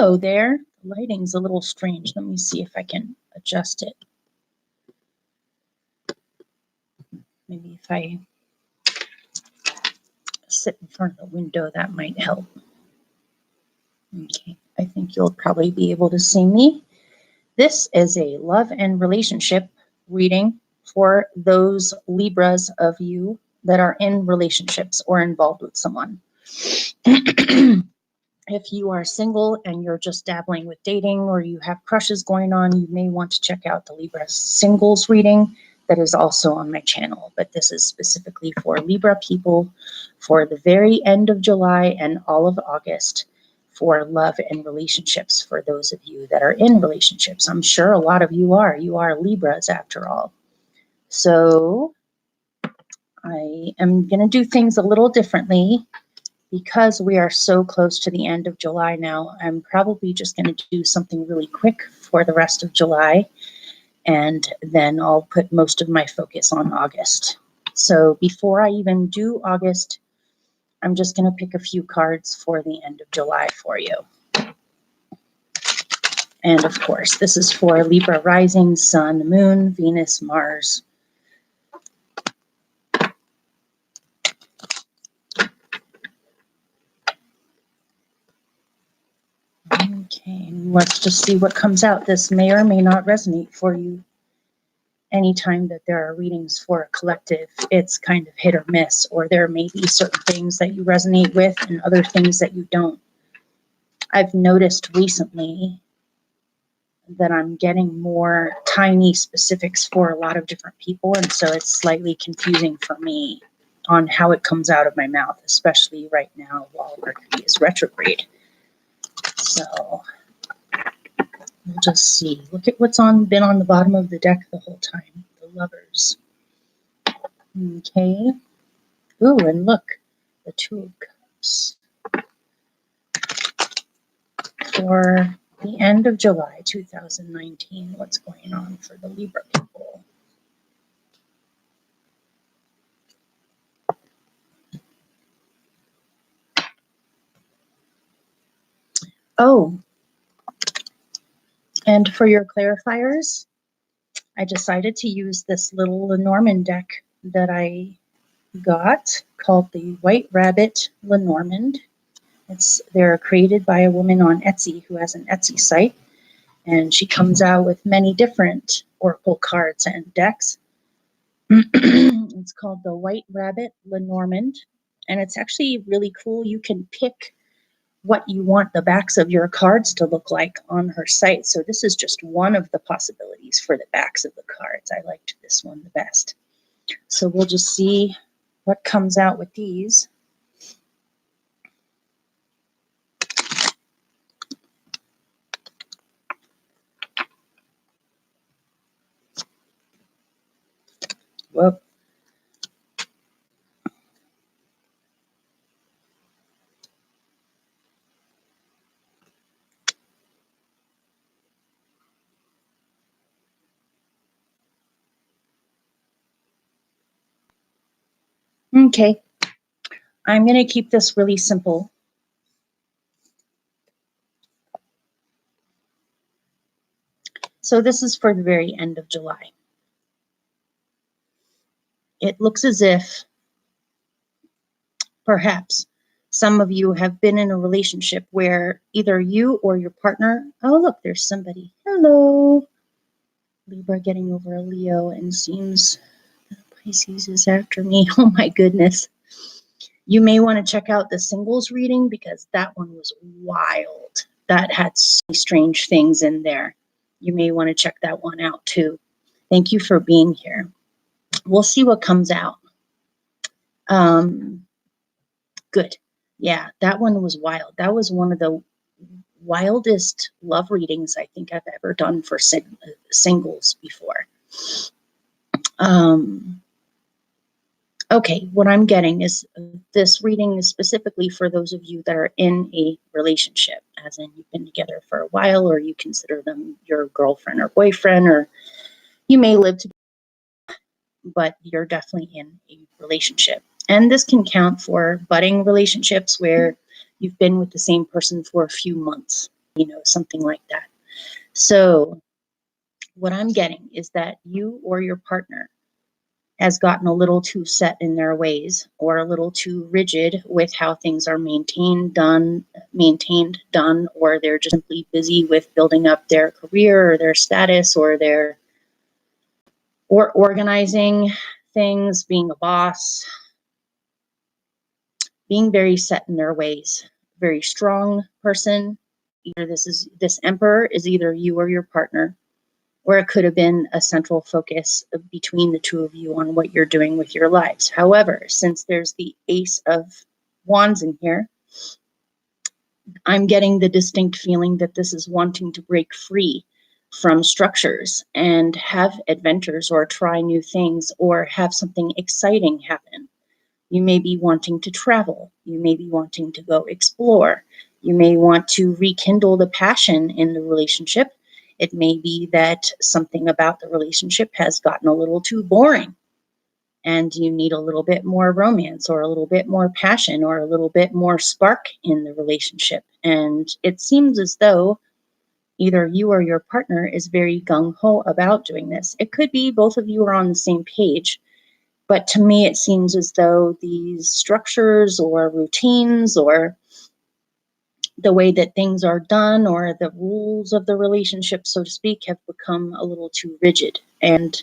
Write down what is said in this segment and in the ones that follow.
Hello there. The lighting's a little strange. Let me see if I can adjust it. Maybe if I sit in front of the window, that might help. Okay, I think you'll probably be able to see me. This is a love and relationship reading for those Libras of you that are in relationships or involved with someone. If you are single and you're just dabbling with dating or you have crushes going on, you may want to check out the Libra singles reading that is also on my channel. But this is specifically for Libra people for the very end of July and all of August for love and relationships for those of you that are in relationships. I'm sure a lot of you are. You are Libras after all. So I am going to do things a little differently. Because we are so close to the end of July now, I'm probably just going to do something really quick for the rest of July, and then I'll put most of my focus on August. So before I even do August, I'm just going to pick a few cards for the end of July for you. And of course, this is for Libra rising, Sun, Moon, Venus, Mars. Okay, let's just see what comes out. This may or may not resonate for you. Anytime that there are readings for a collective, it's kind of hit or miss, or there may be certain things that you resonate with and other things that you don't. I've noticed recently that I'm getting more tiny specifics for a lot of different people, and so it's slightly confusing for me on how it comes out of my mouth, especially right now while Mercury is retrograde. So we'll just see. Look at what's been on the bottom of the deck the whole time. The Lovers. Okay. Ooh, and look, the Two of Cups. For the end of July 2019, what's going on for the Libra people? Oh, and for your clarifiers, I decided to use this little Lenormand deck that I got called the White Rabbit Lenormand. They're created by a woman on Etsy who has an Etsy site, and she comes out with many different oracle cards and decks. It's called the White Rabbit Lenormand, and it's actually really cool. You can pick what you want the backs of your cards to look like on her site. So this is just one of the possibilities for the backs of the cards. I liked this one the best. So we'll just see what comes out with these. Whoa. Okay, I'm going to keep this really simple. So this is for the very end of July. It looks as if perhaps some of you have been in a relationship where either you or your partner, oh look, there's somebody. Hello. Libra getting over a Leo, and seems Pisces is after me. Oh my goodness. You may want to check out the singles reading because that one was wild. That had so many strange things in there. You may want to check that one out too. Thank you for being here. We'll see what comes out. Good. Yeah, that one was wild. That was one of the wildest love readings I think I've ever done for singles before. Okay, what I'm getting is this reading is specifically for those of you that are in a relationship, as in you've been together for a while, or you consider them your girlfriend or boyfriend, or you may live together, but you're definitely in a relationship. And this can count for budding relationships where you've been with the same person for a few months. something like that. So what I'm getting is that you or your partner has gotten a little too set in their ways or a little too rigid with how things are maintained, done, or they're just simply busy with building up their career or their status or organizing things, being a boss, being very set in their ways, very strong person. Either this emperor is either you or your partner, or it could have been a central focus between the two of you on what you're doing with your lives. However, since there's the Ace of Wands in here, I'm getting the distinct feeling that this is wanting to break free from structures and have adventures or try new things or have something exciting happen. You may be wanting to travel. You may be wanting to go explore. You may want to rekindle the passion in the relationship. It may be that something about the relationship has gotten a little too boring and you need a little bit more romance or a little bit more passion or a little bit more spark in the relationship. And it seems as though either you or your partner is very gung-ho about doing this. It could be both of you are on the same page, but to me it seems as though these structures or routines or the way that things are done or the rules of the relationship, so to speak, have become a little too rigid. And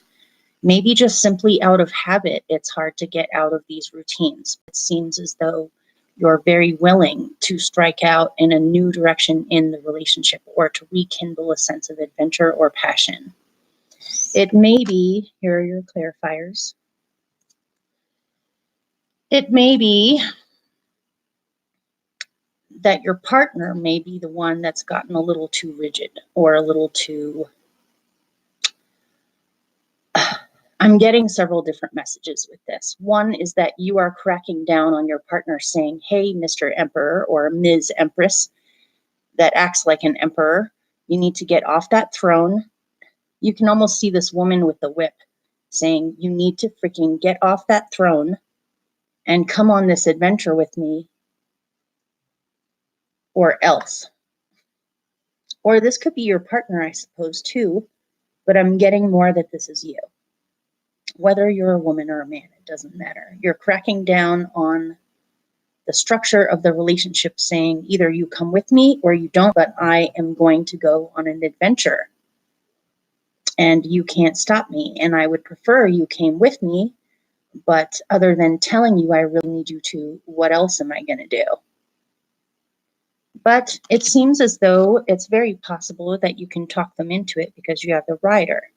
maybe just simply out of habit, it's hard to get out of these routines. It seems as though you're very willing to strike out in a new direction in the relationship or to rekindle a sense of adventure or passion. It may be, here are your clarifiers. It may be that your partner may be the one that's gotten a little too rigid or a little too... I'm getting several different messages with this. One is that you are cracking down on your partner saying, hey, Mr. Emperor or Ms. Empress that acts like an emperor, you need to get off that throne. You can almost see this woman with the whip saying, you need to freaking get off that throne and come on this adventure with me or else. Or this could be your partner, I suppose, too, but I'm getting more that this is you. Whether you're a woman or a man, it doesn't matter. You're cracking down on the structure of the relationship, saying either you come with me or you don't, but I am going to go on an adventure and you can't stop me. And I would prefer you came with me, but other than telling you I really need you to, what else am I going to do? But it seems as though it's very possible that you can talk them into it because you have the rider.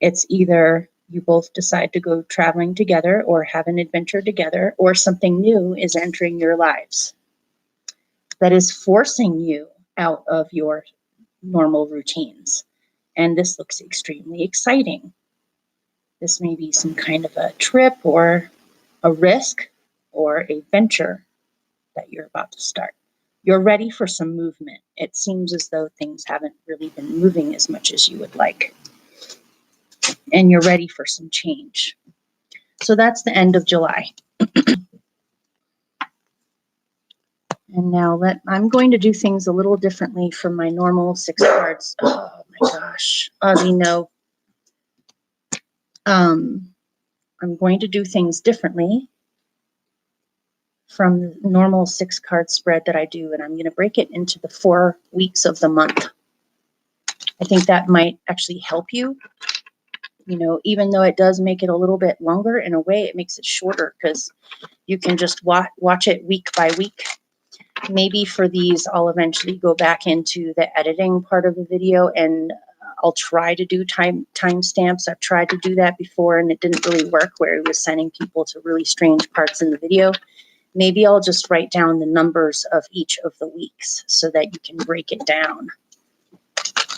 It's either you both decide to go traveling together or have an adventure together, or something new is entering your lives that is forcing you out of your normal routines. And this looks extremely exciting. This may be some kind of a trip or a risk or a venture that you're about to start. You're ready for some movement. It seems as though things haven't really been moving as much as you would like. And you're ready for some change. So that's the end of July. And now I'm going to do things a little differently from my normal 6 cards. Oh my gosh. Ozzy, no. I'm going to do things differently from the normal 6 card spread that I do, and I'm going to break it into the 4 weeks of the month. I think that might actually help you. Even though it does make it a little bit longer, in a way it makes it shorter because you can just watch it week by week. Maybe for these, I'll eventually go back into the editing part of the video and I'll try to do timestamps. I've tried to do that before and it didn't really work, where it was sending people to really strange parts in the video. Maybe I'll just write down the numbers of each of the weeks so that you can break it down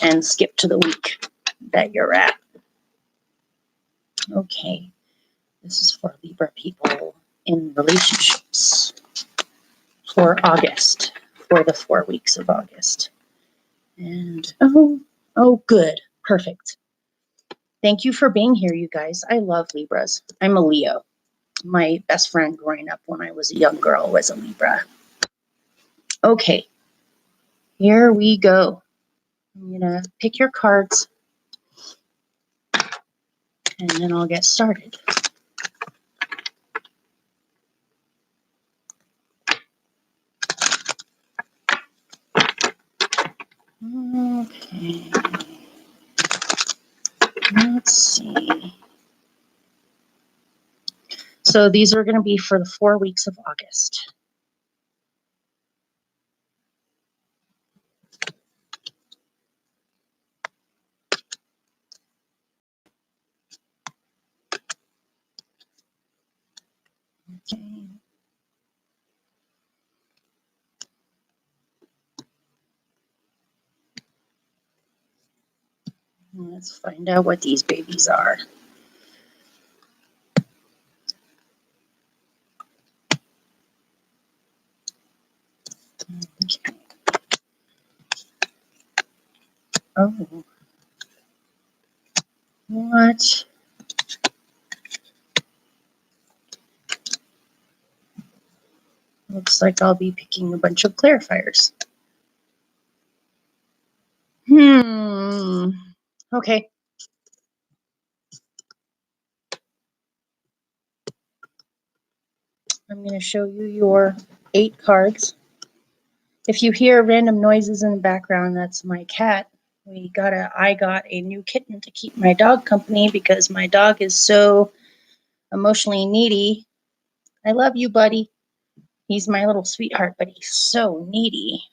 and skip to the week that you're at. Okay, this is for Libra people in relationships for August, for the 4 weeks of August. And oh, good, perfect. Thank you for being here, you guys. I love Libras. I'm a Leo. My best friend growing up when I was a young girl was a Libra. Okay. Here we go. I'm gonna pick your cards and then I'll get started. Okay. Let's see. So these are going to be for the 4 weeks of August. Okay. Let's find out what these babies are. Okay. Oh. What? Looks like I'll be picking a bunch of clarifiers. Okay. I'm going to show you your 8 cards. If you hear random noises in the background, that's my cat. I got a new kitten to keep my dog company because my dog is so emotionally needy. I love you, buddy. He's my little sweetheart, but he's so needy.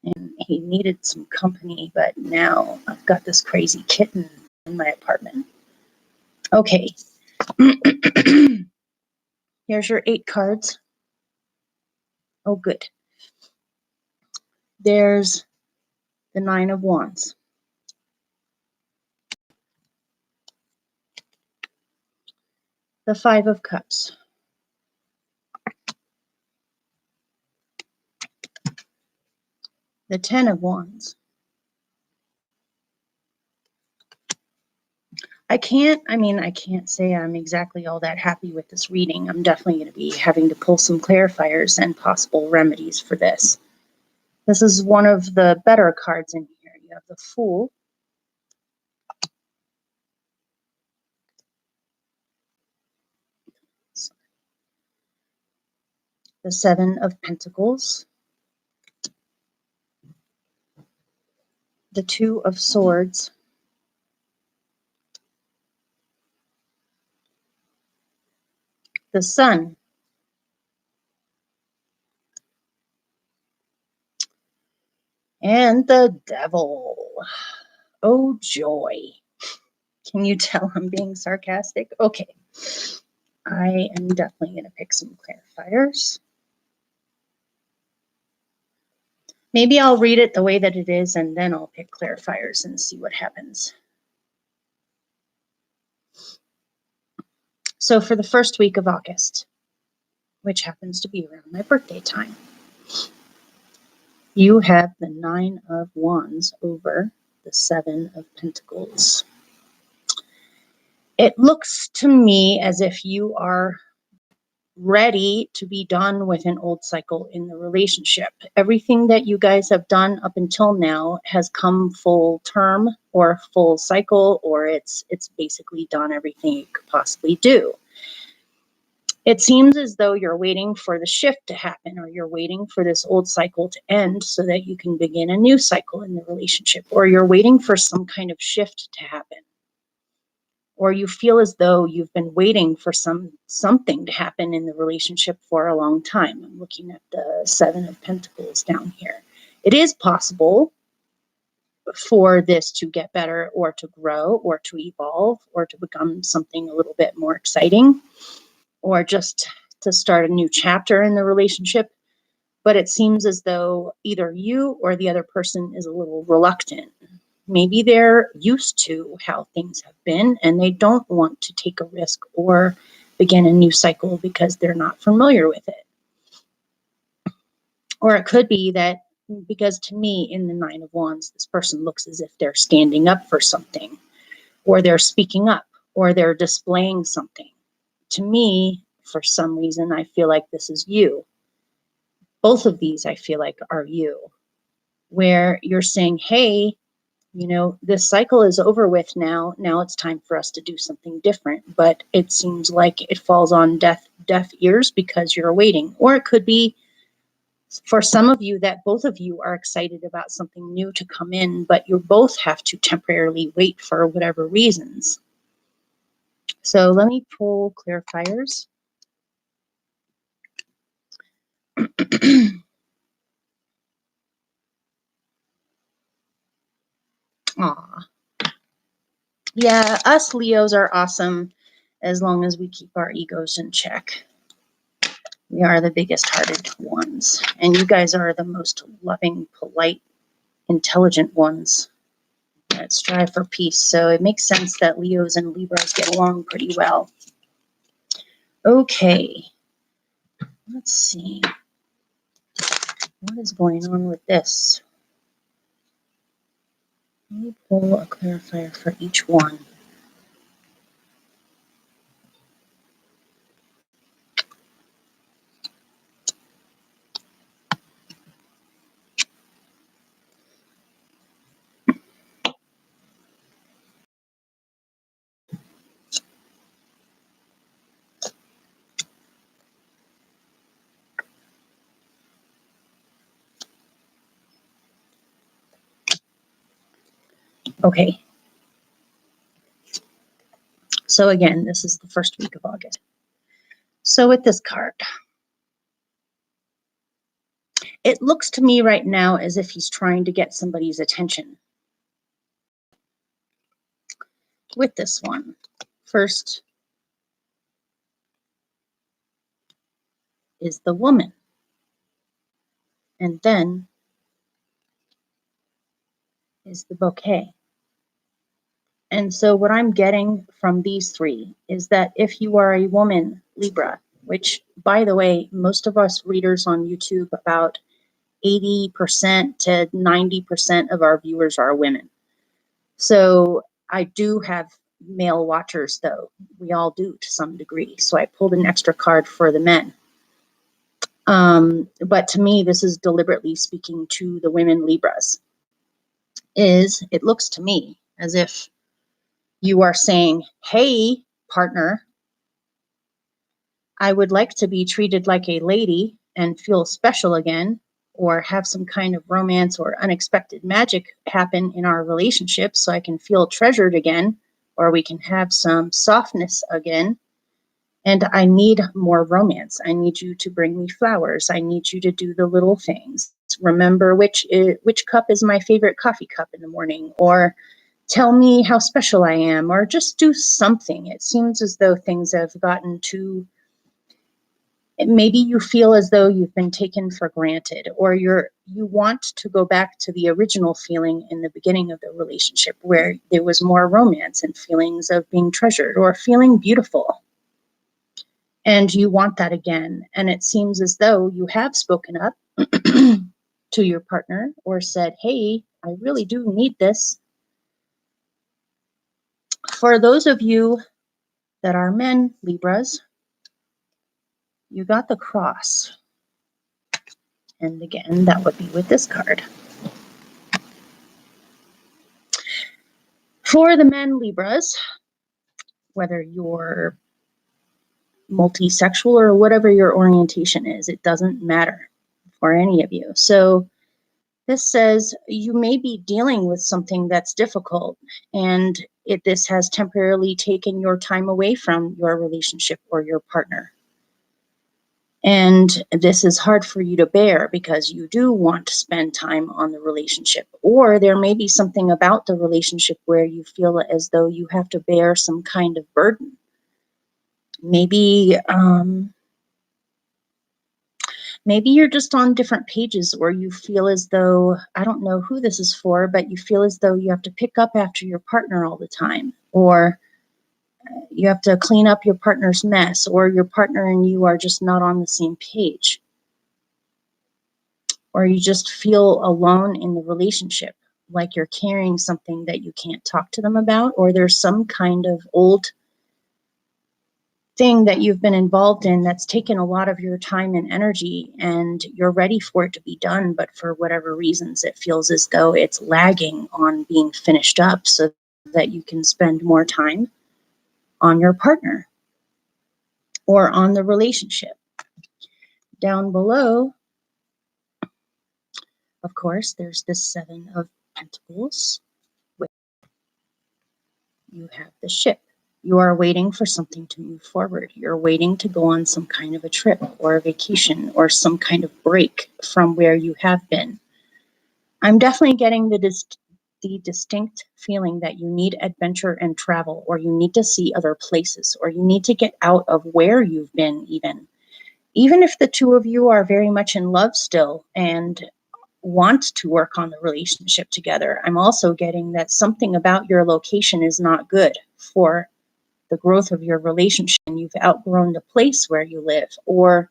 And he needed some company, but now I've got this crazy kitten in my apartment. Okay. Here's your 8 cards. Oh, good. There's the 9 of Wands. The 5 of Cups. The 10 of Wands. I can't say I'm exactly all that happy with this reading. I'm definitely going to be having to pull some clarifiers and possible remedies for this. This is one of the better cards in here. You have the Fool. The 7 of Pentacles. The 2 of Swords. The Sun. And the Devil. Oh, joy. Can you tell I'm being sarcastic? Okay. I am definitely going to pick some clarifiers. Maybe I'll read it the way that it is, and then I'll pick clarifiers and see what happens. So for the first week of August, which happens to be around my birthday time, you have the 9 of Wands over the 7 of Pentacles. It looks to me as if you are ready to be done with an old cycle in the relationship. Everything that you guys have done up until now has come full term or full cycle, or it's basically done everything you could possibly do. It seems as though you're waiting for the shift to happen, or you're waiting for this old cycle to end so that you can begin a new cycle in the relationship, or you're waiting for some kind of shift to happen. Or you feel as though you've been waiting for something to happen in the relationship for a long time. I'm looking at the 7 of Pentacles down here. It is possible for this to get better, or to grow, or to evolve, or to become something a little bit more exciting, or just to start a new chapter in the relationship. But it seems as though either you or the other person is a little reluctant. Maybe they're used to how things have been and they don't want to take a risk or begin a new cycle because they're not familiar with it. Or it could be that, because to me in the 9 of Wands, this person looks as if they're standing up for something, or they're speaking up, or they're displaying something. To me, for some reason, I feel like this is you. Both of these I feel like are you. where you're saying, hey, you know, this cycle is over with now. Now it's time for us to do something different. But it seems like it falls on deaf ears because you're waiting. Or it could be for some of you that both of you are excited about something new to come in, but you both have to temporarily wait for whatever reasons. So let me pull clarifiers. Aw. Yeah, us Leos are awesome as long as we keep our egos in check. We are the biggest hearted ones. And you guys are the most loving, polite, intelligent ones that strive for peace. So it makes sense that Leos and Libras get along pretty well. Okay. Let's see. What is going on with this? Let me pull a clarifier for each one. Okay. So again, this is the first week of August. So with this card, it looks to me right now as if he's trying to get somebody's attention. With this one, first is the woman, and then is the bouquet. And so what I'm getting from these three is that if you are a woman, Libra, which, by the way, most of us readers on YouTube, about 80% to 90% of our viewers are women. So I do have male watchers, though. We all do to some degree. So I pulled an extra card for the men. But to me, this is deliberately speaking to the women Libras. It looks to me as if you are saying, hey, partner, I would like to be treated like a lady and feel special again, or have some kind of romance or unexpected magic happen in our relationship so I can feel treasured again, or we can have some softness again. And I need more romance. I need you to bring me flowers. I need you to do the little things. Remember which cup is my favorite coffee cup in the morning, or tell me how special I am, or just do something. It seems as though things have gotten too, maybe you feel as though you've been taken for granted, or you want to go back to the original feeling in the beginning of the relationship where there was more romance and feelings of being treasured or feeling beautiful. And you want that again. And it seems as though you have spoken up to your partner or said, hey, I really do need this. For those of you that are men, Libras, you got the cross. And again, that would be with this card. For the men, Libras, whether you're multisexual or whatever your orientation is, it doesn't matter for any of you. So this says you may be dealing with something that's difficult, and this has temporarily taken your time away from your relationship or your partner. And this is hard for you to bear because you do want to spend time on the relationship, or there may be something about the relationship where you feel as though you have to bear some kind of burden. Maybe you're just on different pages, or you feel as though, I don't know who this is for, but you feel as though you have to pick up after your partner all the time, or you have to clean up your partner's mess, or your partner and you are just not on the same page, or you just feel alone in the relationship, like you're carrying something that you can't talk to them about, or there's some kind of old thing that you've been involved in that's taken a lot of your time and energy, and you're ready for it to be done, but for whatever reasons it feels as though it's lagging on being finished up so that you can spend more time on your partner or on the relationship. Down below, of course, there's the Seven of Pentacles. You have the Ship. You are waiting for something to move forward. You're waiting to go on some kind of a trip or a vacation or some kind of break from where you have been. I'm definitely getting the distinct feeling that you need adventure and travel, or you need to see other places, or you need to get out of where you've been even if the two of you are very much in love still and want to work on the relationship together. I'm also getting that something about your location is not good for the growth of your relationship, and you've outgrown the place where you live or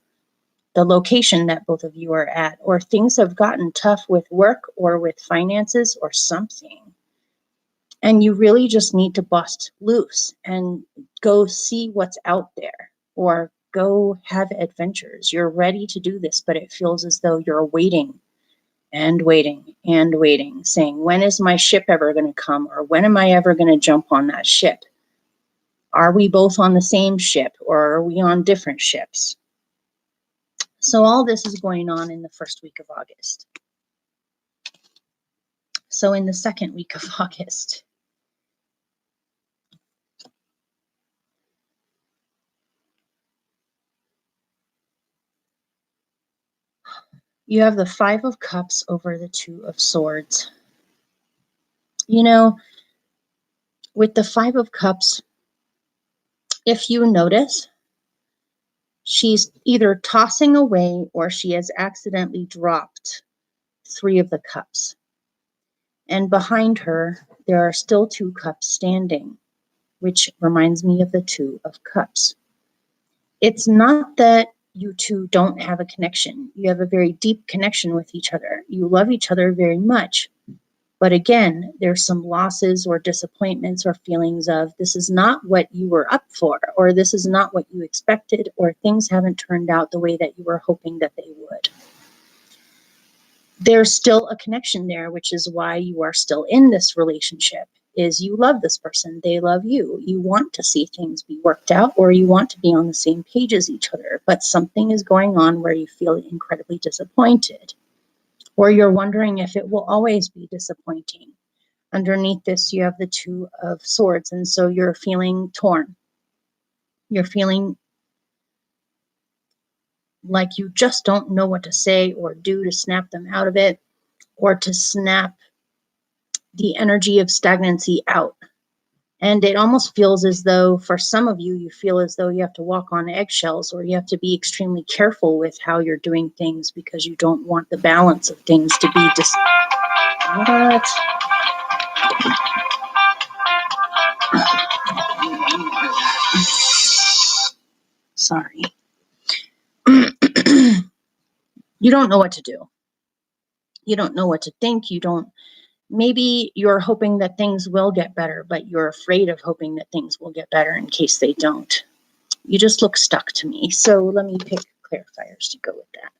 the location that both of you are at, or things have gotten tough with work or with finances or something. And you really just need to bust loose and go see what's out there or go have adventures. You're ready to do this, but it feels as though you're waiting and waiting and waiting, saying, when is my ship ever going to come? Or when am I ever going to jump on that ship? Are we both on the same ship, or are we on different ships? So all this is going on in the first week of August. So in the second week of August, you have the Five of Cups over the Two of Swords. You know, with the Five of Cups, if you notice, she's either tossing away or she has accidentally dropped Three of the Cups. And behind her, there are still two cups standing, which reminds me of the Two of Cups. It's not that you two don't have a connection. You have a very deep connection with each other. You love each other very much. But again, there's some losses or disappointments or feelings of this is not what you were up for, or this is not what you expected, or things haven't turned out the way that you were hoping that they would. There's still a connection there, which is why you are still in this relationship, is you love this person, they love you. You want to see things be worked out, or you want to be on the same page as each other, but something is going on where you feel incredibly disappointed, or you're wondering if it will always be disappointing. Underneath this, you have the Two of Swords, and so you're feeling torn. You're feeling like you just don't know what to say or do to snap them out of it, or to snap the energy of stagnancy out. And it almost feels as though, for some of you, you feel as though you have to walk on eggshells, or you have to be extremely careful with how you're doing things because you don't want the balance of things to be What? Sorry. You don't know what to do. You don't know what to think. Maybe you're hoping that things will get better, but you're afraid of hoping that things will get better in case they don't. You just look stuck to me. So let me pick clarifiers to go with that.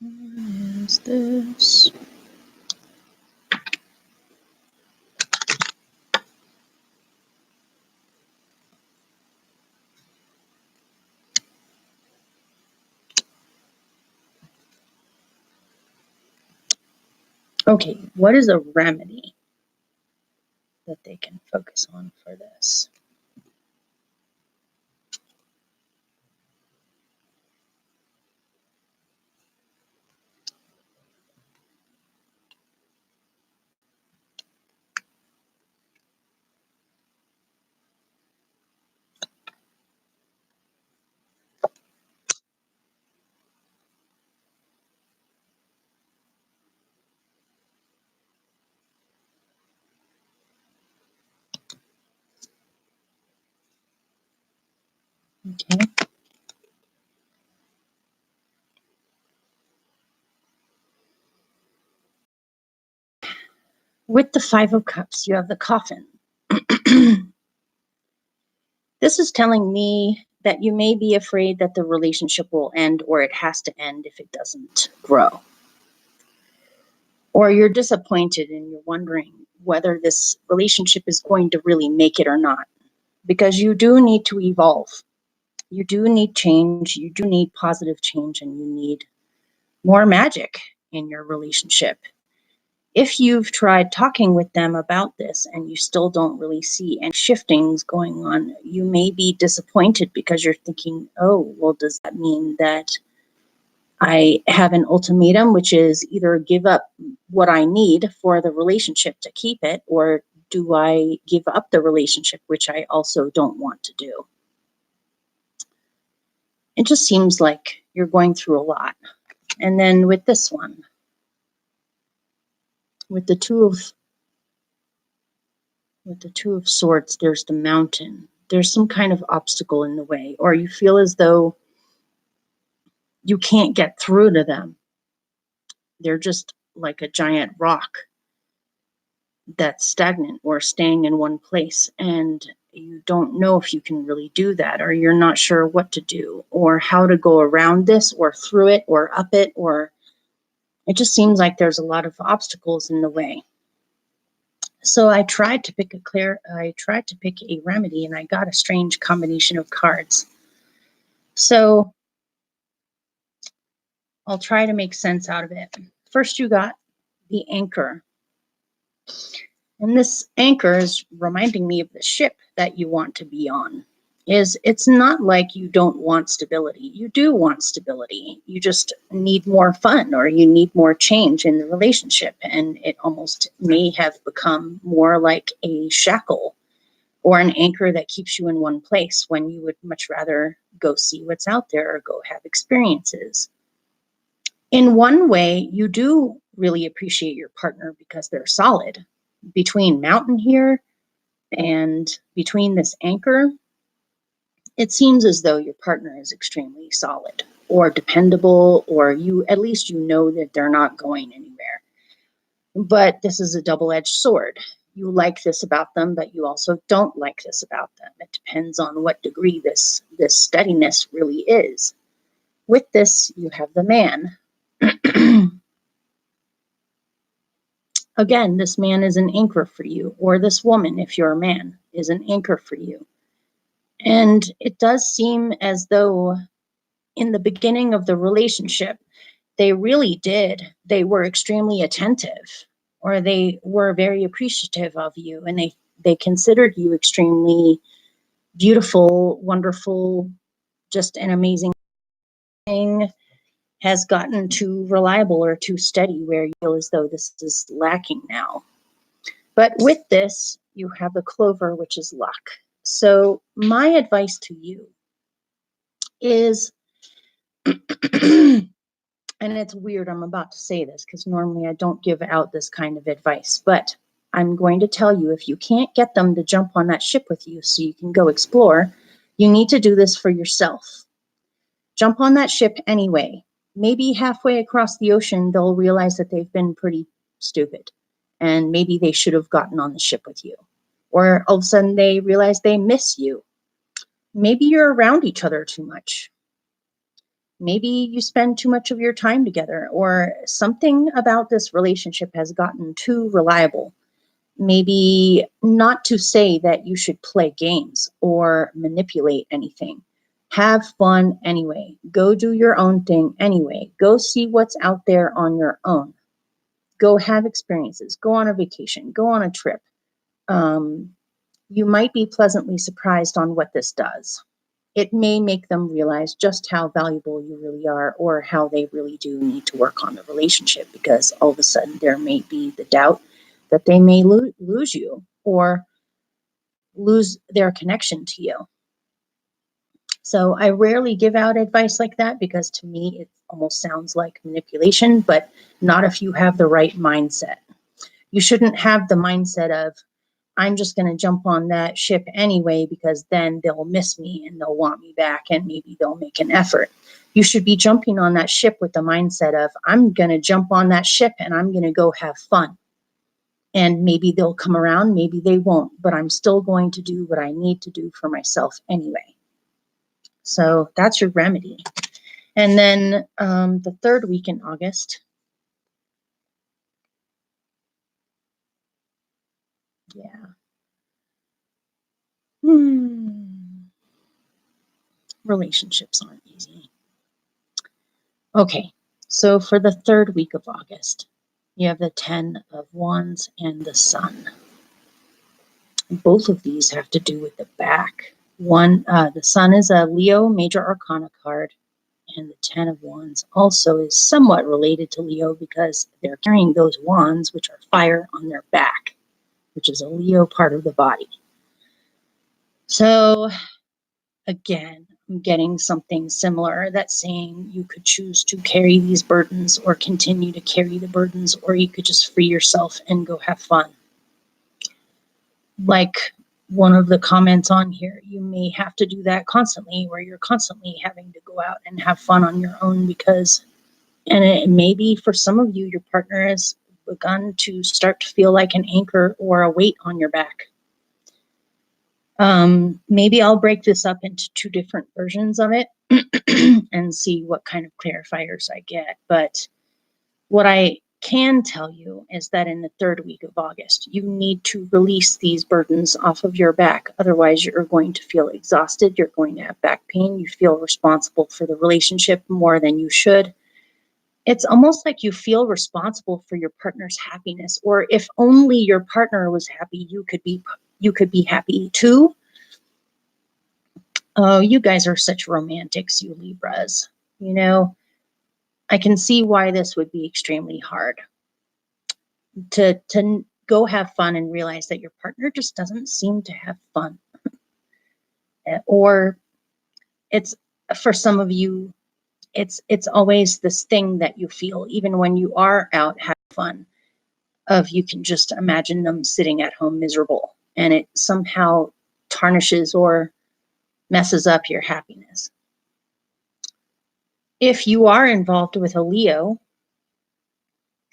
What is this? Okay, what is a remedy that they can focus on for this? Okay. With the Five of Cups, you have the Coffin. This is telling me that you may be afraid that the relationship will end, or it has to end if it doesn't grow. Or you're disappointed and you're wondering whether this relationship is going to really make it or not. Because you do need to evolve. You do need change. You do need positive change, and you need more magic in your relationship. If you've tried talking with them about this and you still don't really see any shiftings going on, you may be disappointed because you're thinking, oh, well, does that mean that I have an ultimatum, which is either give up what I need for the relationship to keep it, or do I give up the relationship, which I also don't want to do? It just seems like you're going through a lot. And then with this one, with the Two of Swords, there's the Mountain. There's some kind of obstacle in the way, or you feel as though you can't get through to them. They're just like a giant rock that's stagnant or staying in one place, and you don't know if you can really do that, or you're not sure what to do or how to go around this or through it or up it, or it just seems like there's a lot of obstacles in the way. So I tried to pick a remedy, and I got a strange combination of cards. So I'll try to make sense out of it. First, you got the Anchor. And this anchor is reminding me of the ship that you want to be on. It's not like you don't want stability. You do want stability. You just need more fun, or you need more change in the relationship. And it almost may have become more like a shackle or an anchor that keeps you in one place when you would much rather go see what's out there or go have experiences. In one way, you do really appreciate your partner because they're solid. Between Mountain here and between this Anchor, it seems as though your partner is extremely solid or dependable, or you at least you know that they're not going anywhere. But this is a double-edged sword. You like this about them, but you also don't like this about them. It depends on what degree this steadiness really is. With this, you have the Man. Again, this man is an anchor for you, or this woman, if you're a man, is an anchor for you. And it does seem as though in the beginning of the relationship, they really did. They were extremely attentive, or they were very appreciative of you, and they considered you extremely beautiful, wonderful, just an amazing thing. Has gotten too reliable or too steady where you feel as though this is lacking now. But with this, you have the Clover, which is luck. So my advice to you is, and it's weird I'm about to say this because normally I don't give out this kind of advice, but I'm going to tell you, if you can't get them to jump on that ship with you so you can go explore, you need to do this for yourself. Jump on that ship anyway. Maybe halfway across the ocean, they'll realize that they've been pretty stupid, and maybe they should have gotten on the ship with you. Or all of a sudden they realize they miss you. Maybe you're around each other too much. Maybe you spend too much of your time together, or something about this relationship has gotten too reliable. Maybe not to say that you should play games or manipulate anything. Have fun anyway. Go do your own thing anyway. Go see what's out there on your own. Go have experiences. Go on a vacation. Go on a trip. You might be pleasantly surprised on what this does. It may make them realize just how valuable you really are, or how they really do need to work on the relationship, because all of a sudden there may be the doubt that they may lose you or lose their connection to you. So I rarely give out advice like that, because to me it almost sounds like manipulation, but not if you have the right mindset. You shouldn't have the mindset of, I'm just going to jump on that ship anyway, because then they'll miss me and they'll want me back and maybe they'll make an effort. You should be jumping on that ship with the mindset of, I'm going to jump on that ship and I'm going to go have fun. And maybe they'll come around, maybe they won't, but I'm still going to do what I need to do for myself anyway. So that's your remedy. And then the third week in August. Yeah. Relationships aren't easy. Okay, so for the third week of August, you have the 10 of Wands and the Sun. Both of these have to do with the back. The Sun is a Leo Major Arcana card, and the 10 of Wands also is somewhat related to Leo because they're carrying those wands, which are fire, on their back, which is a Leo part of the body. So again, I'm getting something similar that's saying you could choose to carry these burdens or continue to carry the burdens, or you could just free yourself and go have fun. Like one of the comments on here, you may have to do that constantly, where you're constantly having to go out and have fun on your own because, and it may be for some of you, your partner has begun to start to feel like an anchor or a weight on your back. Maybe I'll break this up into two different versions of it and see what kind of clarifiers I get. But what I can tell you is that in the third week of August, you need to release these burdens off of your back. Otherwise, you're going to feel exhausted. You're going to have back pain. You feel responsible for the relationship more than you should. It's almost like you feel responsible for your partner's happiness, or if only your partner was happy, you could be happy too. Oh, you guys are such romantics, you Libras. You know, I can see why this would be extremely hard to go have fun and realize that your partner just doesn't seem to have fun. Or it's, for some of you, it's always this thing that you feel even when you are out having fun, of you can just imagine them sitting at home miserable, and it somehow tarnishes or messes up your happiness. If you are involved with a Leo,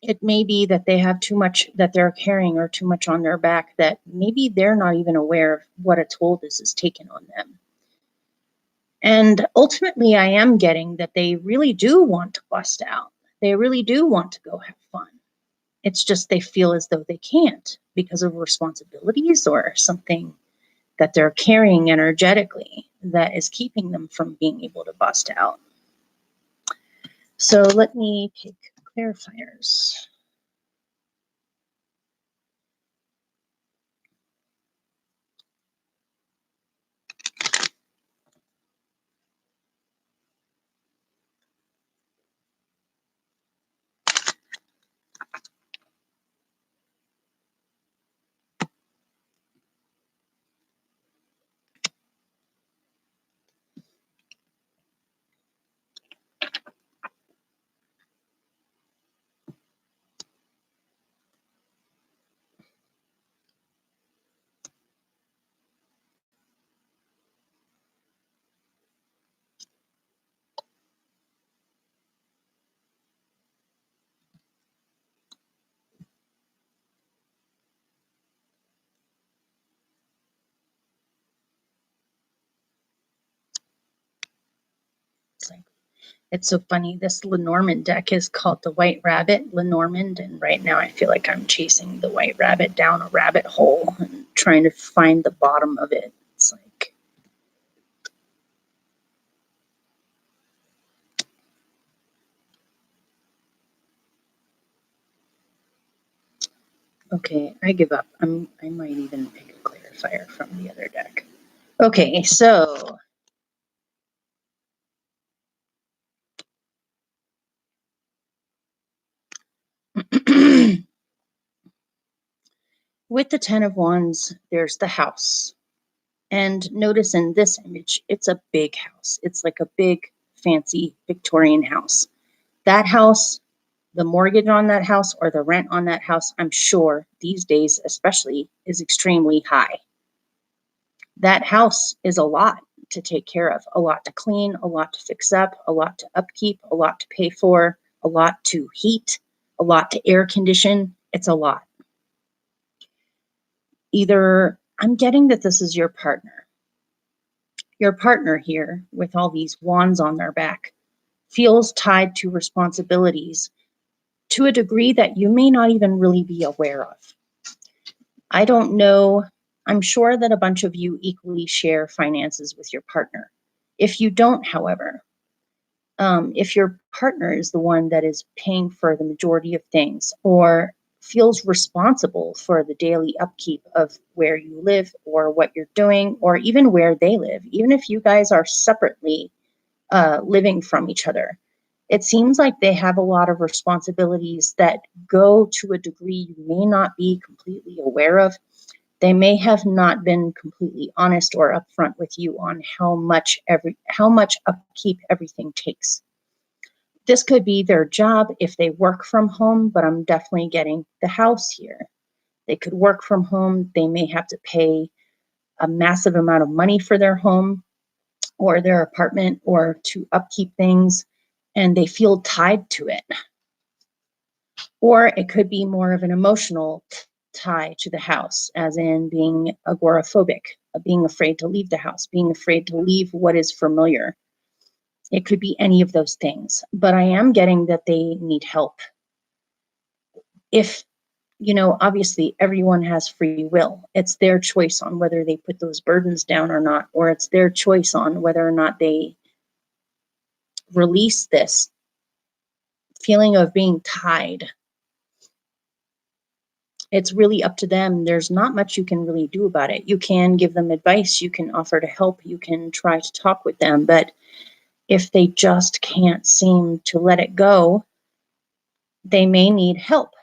it may be that they have too much that they're carrying or too much on their back that maybe they're not even aware of what a toll this is taking on them. And ultimately, I am getting that they really do want to bust out. They really do want to go have fun. It's just they feel as though they can't because of responsibilities or something that they're carrying energetically that is keeping them from being able to bust out. So let me pick clarifiers. It's so funny. This Lenormand deck is called the White Rabbit Lenormand, and right now I feel like I'm chasing the White Rabbit down a rabbit hole and trying to find the bottom of it. It's like, okay, I give up. I might even pick a clarifier from the other deck. Okay, so with the 10 of Wands, there's the house. And notice in this image, it's a big house. It's like a big, fancy Victorian house. That house The mortgage on that house or the rent on that house, I'm sure these days especially, is extremely high. That house is a lot to take care of, a lot to clean, a lot to fix up, a lot to upkeep, a lot to pay for, a lot to heat, a lot to air condition. It's a lot. Either I'm getting that this is your partner. Your partner here, with all these wands on their back, feels tied to responsibilities to a degree that you may not even really be aware of. I don't know. I'm sure that a bunch of you equally share finances with your partner. If you don't, however, if your partner is the one that is paying for the majority of things or feels responsible for the daily upkeep of where you live or what you're doing or even where they live, even if you guys are separately living from each other, it seems like they have a lot of responsibilities that go to a degree you may not be completely aware of. They may have not been completely honest or upfront with you on how much upkeep everything takes. This could be their job if they work from home, but I'm definitely getting the house here. They could work from home. They may have to pay a massive amount of money for their home or their apartment or to upkeep things, and they feel tied to it. Or it could be more of an emotional tie to the house, as in being agoraphobic, being afraid to leave the house, being afraid to leave what is familiar. It could be any of those things, but I am getting that they need help. If, obviously everyone has free will. It's their choice on whether they put those burdens down or not, or it's their choice on whether or not they release this feeling of being tied. It's really up to them. There's not much you can really do about it. You can give them advice, you can offer to help, you can try to talk with them, but if they just can't seem to let it go, they may need help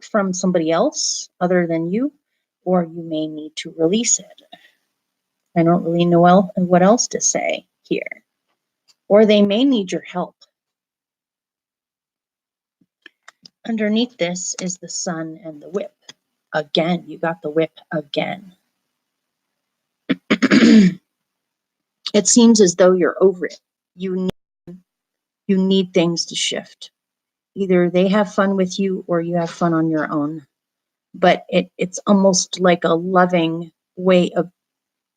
from somebody else other than you, or you may need to release it. I don't really know what else to say here. Or they may need your help. Underneath this is the sun and the whip. Again, you got the whip again. It seems as though you're over it. You need things to shift. Either they have fun with you or you have fun on your own. But it's almost like a loving way of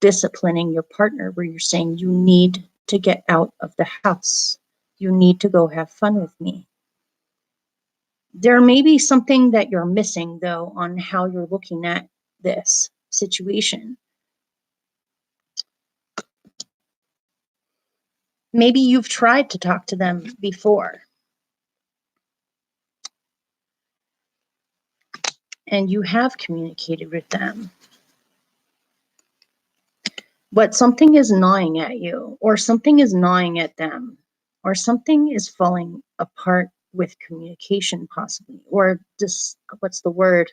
disciplining your partner where you're saying you need to get out of the house. You need to go have fun with me. There may be something that you're missing, though, on how you're looking at this situation. Maybe you've tried to talk to them before, and you have communicated with them, but something is gnawing at you, or something is gnawing at them, or something is falling apart with communication possibly, or just, what's the word?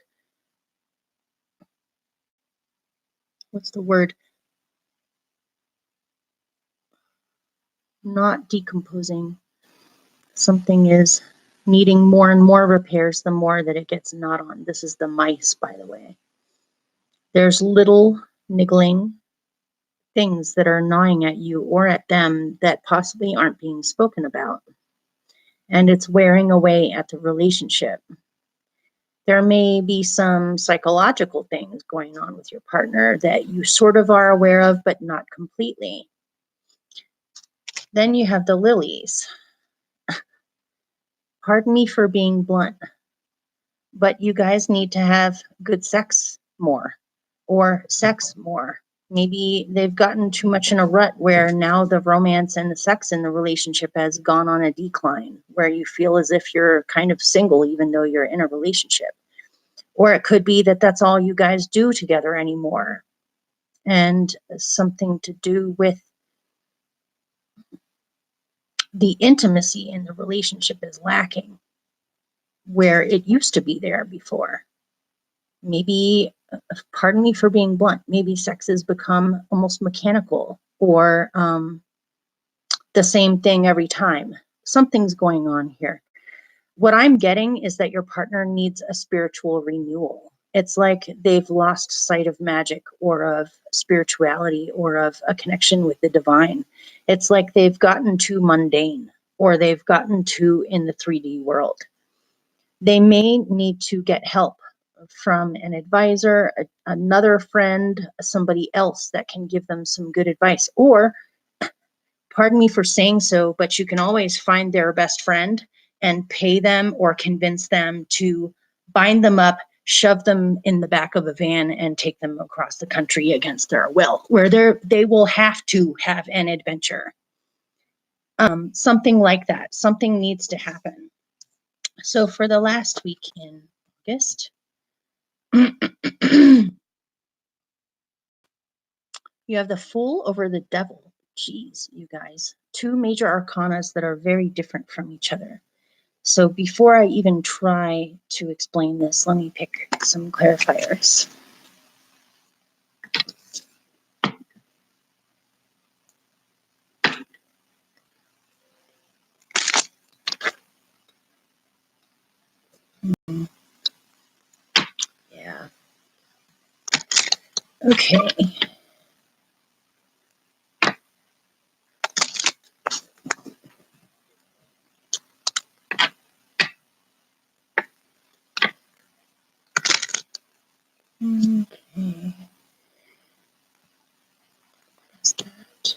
Not decomposing. Something is needing more and more repairs the more that it gets gnawed on. This is the mice, by the way. There's little niggling things that are gnawing at you or at them that possibly aren't being spoken about. And it's wearing away at the relationship. There may be some psychological things going on with your partner that you sort of are aware of, but not completely. Then you have the lilies. Pardon me for being blunt, but you guys need to have good sex more, or sex more. Maybe they've gotten too much in a rut where now the romance and the sex in the relationship has gone on a decline, where you feel as if you're kind of single even though you're in a relationship. Or it could be that that's all you guys do together anymore, and something to do with the intimacy in the relationship is lacking where it used to be there before. Maybe, pardon me for being blunt, maybe sex has become almost mechanical, or the same thing every time. Something's going on here. What I'm getting is that your partner needs a spiritual renewal. It's like they've lost sight of magic or of spirituality or of a connection with the divine. It's like they've gotten too mundane or they've gotten too in the 3D world. They may need to get help from an advisor, another friend, somebody else that can give them some good advice. Or, pardon me for saying so, but you can always find their best friend and pay them or convince them to bind them up, shove them in the back of a van and take them across the country against their will, where they will have to have an adventure. Something like that. Something needs to happen. So for the last week in August, you have the Fool over the Devil. Geez, you guys. Two major arcanas that are very different from each other. So before I even try to explain this, let me pick some clarifiers. Yeah. Okay. Okay. What's that?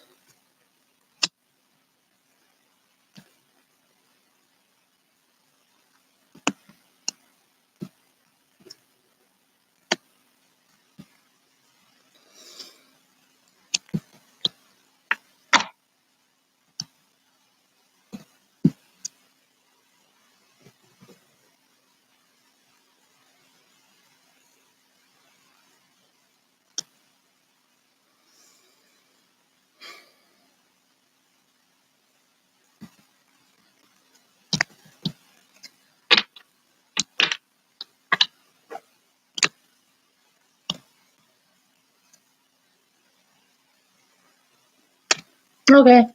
Okay.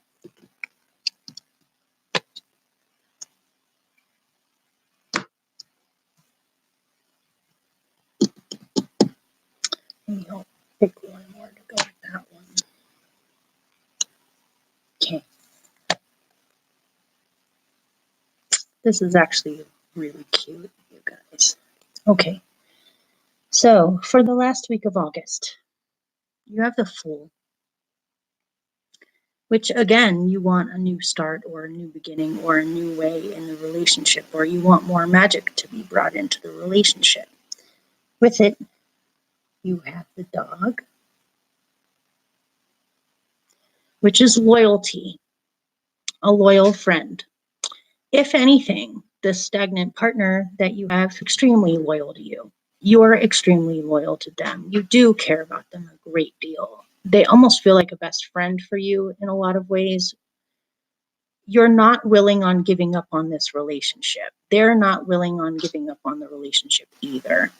Maybe I'll pick one more to go with that one. Okay. This is actually really cute, you guys. Okay. So for the last week of August, you have the Fool, which again, you want a new start or a new beginning or a new way in the relationship, or you want more magic to be brought into the relationship. With it, you have the Dog, which is loyalty, a loyal friend. If anything, the stagnant partner that you have is extremely loyal to you. You're extremely loyal to them. You do care about them a great deal. They almost feel like a best friend for you in a lot of ways. You're not willing on giving up on this relationship. They're not willing on giving up on the relationship either.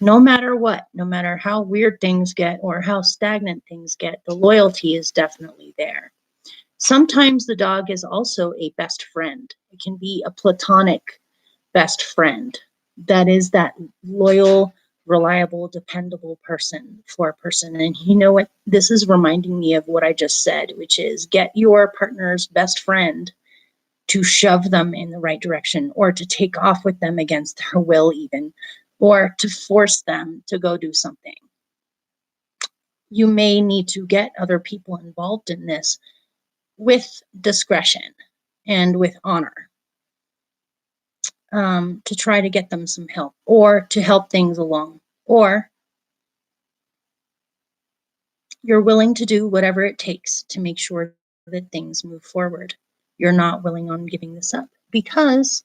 No matter what, no matter how weird things get or how stagnant things get, the loyalty is definitely there. Sometimes the Dog is also a best friend. It can be a platonic best friend that is that loyal, reliable, dependable person for a person. And you know what? This is reminding me of what I just said, which is get your partner's best friend to shove them in the right direction, or to take off with them against their will even, or to force them to go do something. You may need to get other people involved in this with discretion and with honor, to try to get them some help or to help things along. Or you're willing to do whatever it takes to make sure that things move forward. You're not willing on giving this up, because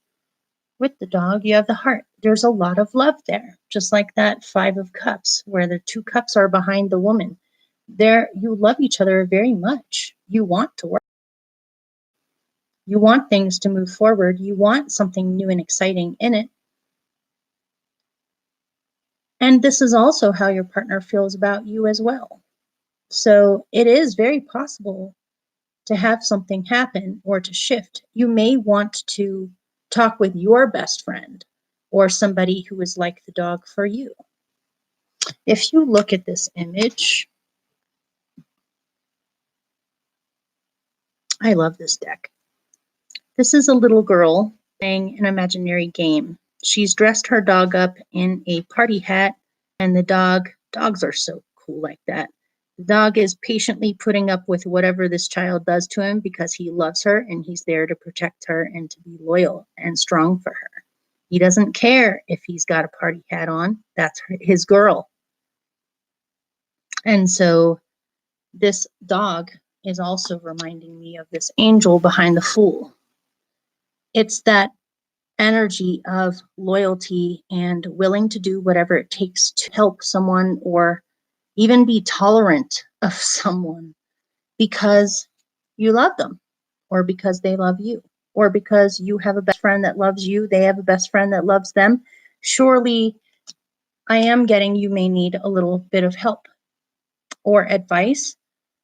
with the Dog, you have the Heart. There's a lot of love there, just like that 5 of Cups, where the 2 cups are behind the woman. There, you love each other very much. You want to work. You want things to move forward. You want something new and exciting in it. And this is also how your partner feels about you as well. So it is very possible to have something happen or to shift. You may want to talk with your best friend or somebody who is like the dog for you. If you look at this image, I love this deck. This is a little girl playing an imaginary game. She's dressed her dog up in a party hat, and dogs are so cool like that. The dog is patiently putting up with whatever this child does to him because he loves her and he's there to protect her and to be loyal and strong for her. He doesn't care if he's got a party hat on. That's his girl. And so this dog is also reminding me of this angel behind the fool. It's that energy of loyalty and willing to do whatever it takes to help someone or even be tolerant of someone because you love them or because they love you or because you have a best friend that loves you, they have a best friend that loves them. Surely I am getting you may need a little bit of help or advice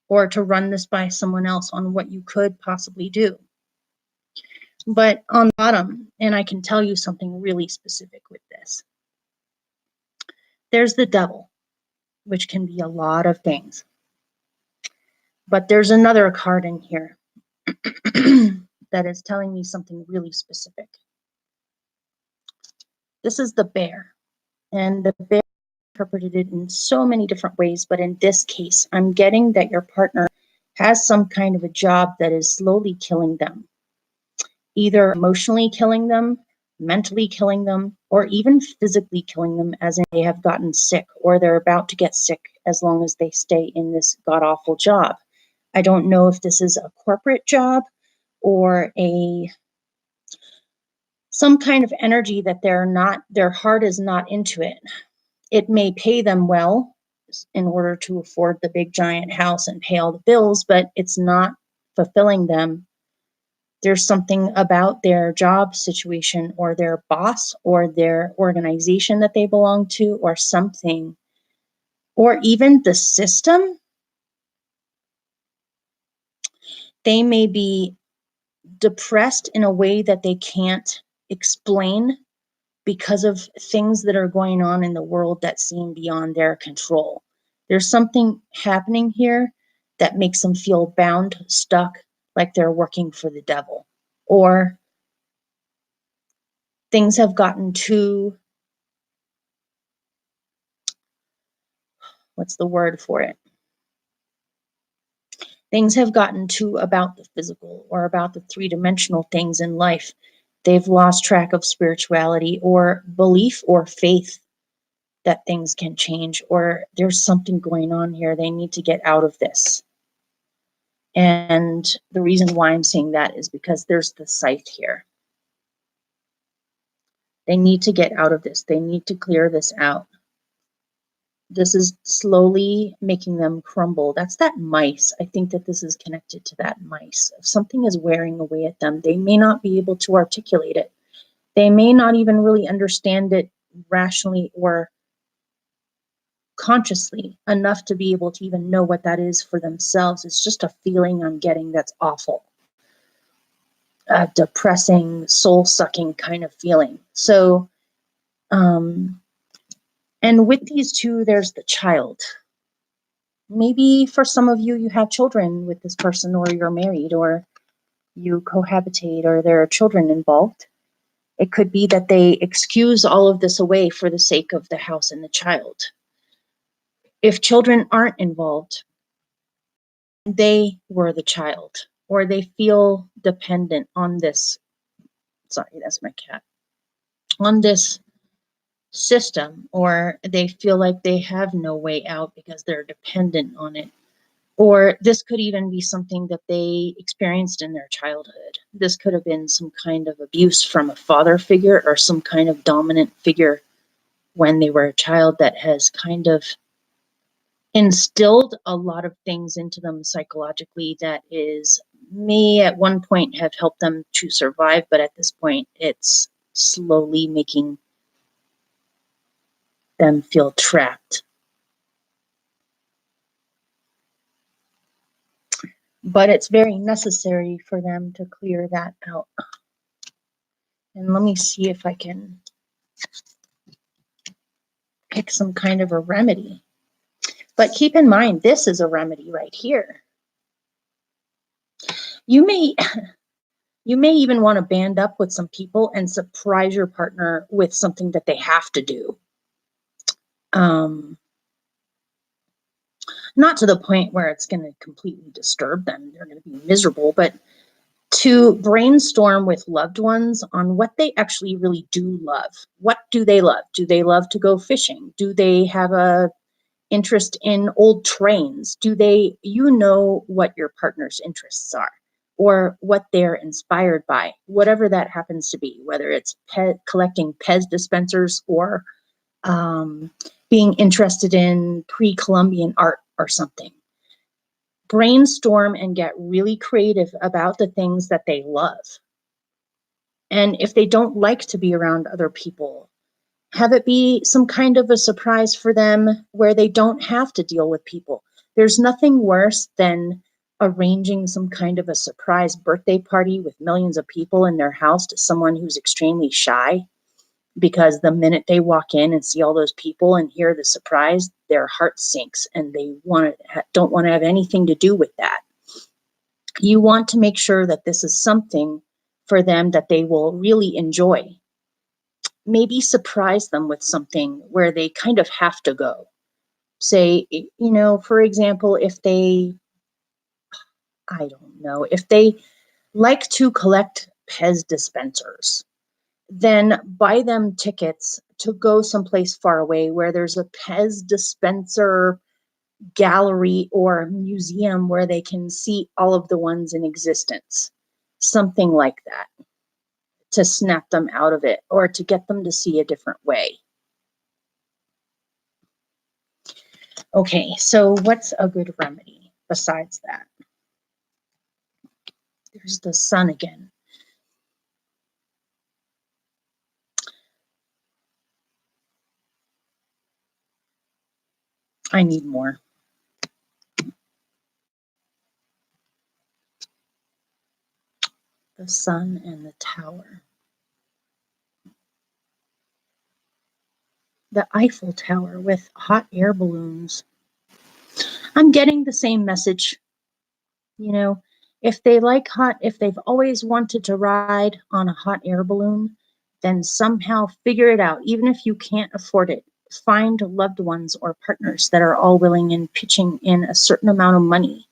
or to run this by someone else on what you could possibly do. But on the bottom, and I can tell you something really specific with this, there's the devil, which can be a lot of things. But there's another card in here that is telling me something really specific. This is the bear, and the bear interpreted it in so many different ways, but in this case, I'm getting that your partner has some kind of a job that is slowly killing them, either emotionally killing them, mentally killing them, or even physically killing them, as in they have gotten sick or they're about to get sick as long as they stay in this god-awful job. I don't know if this is a corporate job or some kind of energy that their heart is not into it. It may pay them well in order to afford the big giant house and pay all the bills, but it's not fulfilling them. There's something about their job situation or their boss or their organization that they belong to or something, or even the system. They may be depressed in a way that they can't explain because of things that are going on in the world that seem beyond their control. There's something happening here that makes them feel bound, stuck, like they're working for the devil, or things have gotten too, what's the word for it? Things have gotten too about the physical or about the three-dimensional things in life. They've lost track of spirituality or belief or faith that things can change, or there's something going on here. They need to get out of this. And the reason why I'm saying that is because there's the scythe here. They need to get out of this. They need to clear this out. This is slowly making them crumble. That's that mice. I think that this is connected to that mice. If something is wearing away at them, they may not be able to articulate it. They may not even really understand it rationally or consciously enough to be able to even know what that is for themselves. It's just a feeling I'm getting that's awful. A depressing, soul-sucking kind of feeling. So, and with these two, there's the child. Maybe for some of you, you have children with this person, or you're married, or you cohabitate, or there are children involved. It could be that they excuse all of this away for the sake of the house and the child. If children aren't involved, they were the child, or they feel dependent on this. Sorry, that's my cat. On this system, or they feel like they have no way out because they're dependent on it. Or this could even be something that they experienced in their childhood. This could have been some kind of abuse from a father figure or some kind of dominant figure when they were a child that has kind of instilled a lot of things into them psychologically that may at one point have helped them to survive, but at this point it's slowly making them feel trapped. But it's very necessary for them to clear that out. And let me see if I can pick some kind of a remedy. But keep in mind, this is a remedy right here. You may even want to band up with some people and surprise your partner with something that they have to do. Not to the point where it's going to completely disturb them. They're going to be miserable, but to brainstorm with loved ones on what they actually really do love. What do they love? Do they love to go fishing? Do they have a interest in old trains? Do they, what your partner's interests are or what they're inspired by, whatever that happens to be, whether it's collecting Pez dispensers or being interested in pre-Columbian art or something. Brainstorm and get really creative about the things that they love. And if they don't like to be around other people, have it be some kind of a surprise for them where they don't have to deal with people. There's nothing worse than arranging some kind of a surprise birthday party with millions of people in their house to someone who's extremely shy, because the minute they walk in and see all those people and hear the surprise, their heart sinks and they don't want to have anything to do with that. You want to make sure that this is something for them that they will really enjoy. Maybe surprise them with something where they kind of have to go. Say, for example, if they like to collect Pez dispensers, then buy them tickets to go someplace far away where there's a Pez dispenser gallery or museum where they can see all of the ones in existence. Something like that, to snap them out of it or to get them to see a different way. Okay, so what's a good remedy besides that? There's the sun again. I need more. The sun and the tower. The Eiffel Tower with hot air balloons. I'm getting the same message. If they've always wanted to ride on a hot air balloon, then somehow figure it out. Even if you can't afford it, find loved ones or partners that are all willing and pitching in a certain amount of money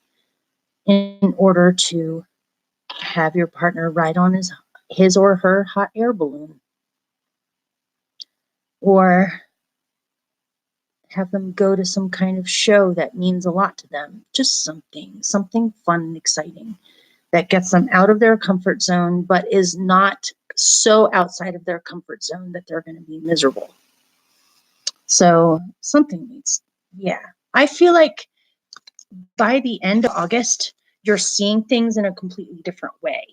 in order to have your partner ride on his or her hot air balloon. Or have them go to some kind of show that means a lot to them. Just something fun and exciting that gets them out of their comfort zone, but is not so outside of their comfort zone that they're going to be miserable. So I feel like by the end of August, you're seeing things in a completely different way.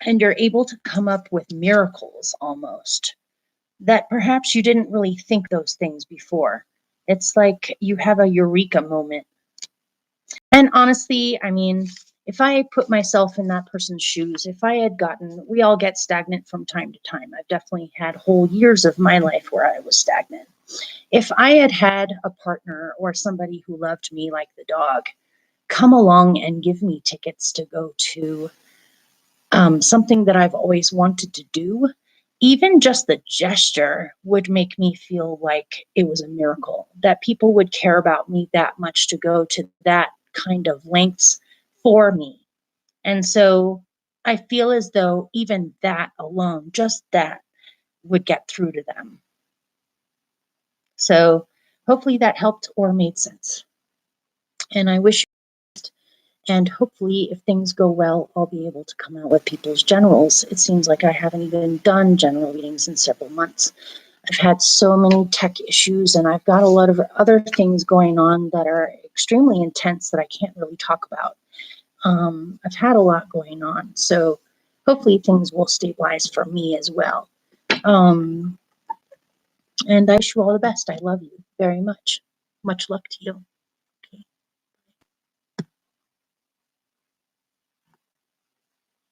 And you're able to come up with miracles almost that perhaps you didn't really think those things before. It's like you have a eureka moment. And honestly, if I put myself in that person's shoes, we all get stagnant from time to time. I've definitely had whole years of my life where I was stagnant. If I had had a partner or somebody who loved me like the dog come along and give me tickets to go to something that I've always wanted to do, even just the gesture would make me feel like it was a miracle, that people would care about me that much to go to that kind of lengths for me. And so I feel as though even that alone, just that, would get through to them. So hopefully that helped or made sense. And I wish you the best. And hopefully if things go well, I'll be able to come out with people's generals. It seems like I haven't even done general readings in several months. I've had so many tech issues and I've got a lot of other things going on that are extremely intense that I can't really talk about. I've had a lot going on, so hopefully things will stabilize for me as well. And I wish you all the best. I love you very much. Much luck to you.